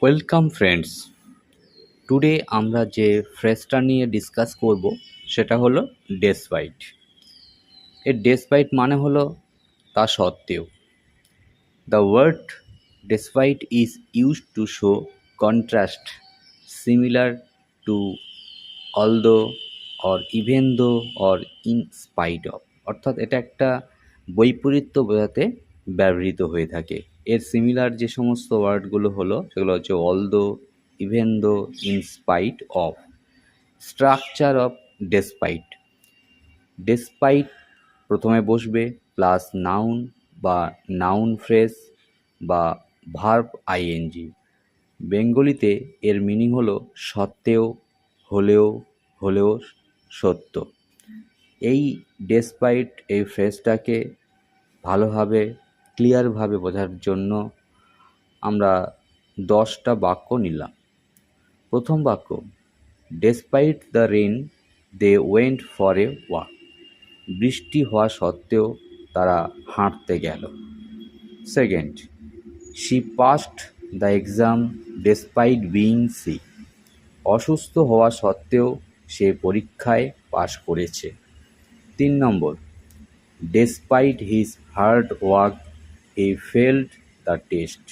Welcome friends. Today আমরা যে ফ্রেজটা নিয়ে ডিসকাস করব সেটা হলো ডেসপাইট। এর ডেসপাইট মানে হলো তা সত্ত্বেও। The word despite is used to show contrast, similar to although or even though or in spite of. অর্থাৎ এটা একটা বৈপরীত্য বোঝাতে ব্যবহৃত হয়ে থাকে। এর সিমিলার যে সমস্ত ওয়ার্ডগুলো হলো সেগুলো হচ্ছে although, even though, in spite of. Structure of despite: despite প্রথমে বসবে প্লাস নাউন বা নাউন ফ্রেজ বা ভার্ব আইএনজি। বেঙ্গলিতে এর মিনিং হলো সত্ত্বেও, হলেও, হলেও, সত্য। এই ডেসপাইট এই ফ্রেজটাকে ভালোভাবে ক্লিয়ারভাবে বোঝার জন্য আমরা 10টা বাক্য নিলাম। প্রথম বাক্য: despite the rain they went for a walk. বৃষ্টি হওয়া সত্ত্বেও তারা হাঁটতে গেল। Second: she passed the exam despite being sick. অসুস্থ হওয়া সত্ত্বেও সে পরীক্ষায় পাশ করেছে। 3 number: despite his hard work he failed the test.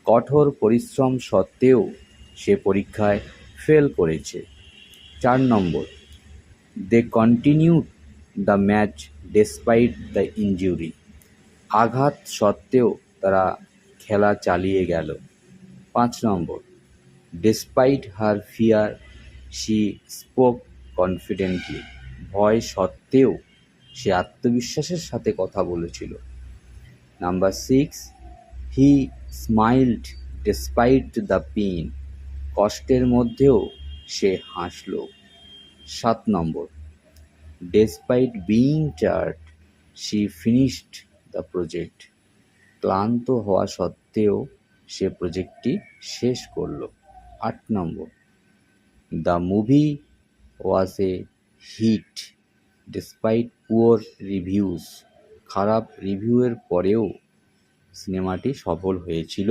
কঠোর পরিশ্রম সত্ত্বেও সে পরীক্ষায় ফেল করেছে। 4 number: they continued the match despite the injury. আঘাত সত্ত্বেও তারা খেলা চালিয়ে গেল। 5 number: despite her fear she spoke confidently. ভয় সত্ত্বেও সে আত্মবিশ্বাসের সাথে কথা বলেছিল। Number 6: he smiled despite the pain. কষ্টের মধ্যেও সে হাসল। 7 number: despite being tired she finished the project. ক্লান্ত হওয়া সত্ত্বেও সে প্রজেক্টটি শেষ করল। 8 number: the movie was a hit despite poor reviews. খারাপ রিভিউয়ের পরেও সিনেমাটি সফল হয়েছিল।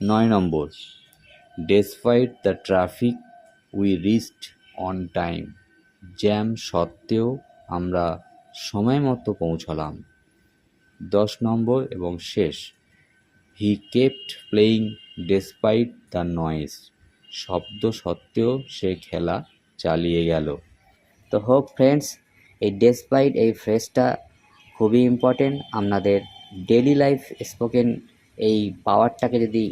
9 number: despite the traffic we reached on time. Jam সত্ত্বেও আমরা সময় মতো পৌঁছালাম। 10 নম্বর এবং শেষ: হি kept playing despite the noise. শব্দ সত্ত্বেও সে খেলা চালিয়ে গেল। তো হোপ ফ্রেন্ডস, এই ডেসপাইট এই ফ্রেজটা খুবই ইম্পর্টেন্ট। আপনাদের ডেইলি লাইফ স্পোকেন এই পাওয়ারটাকে যদি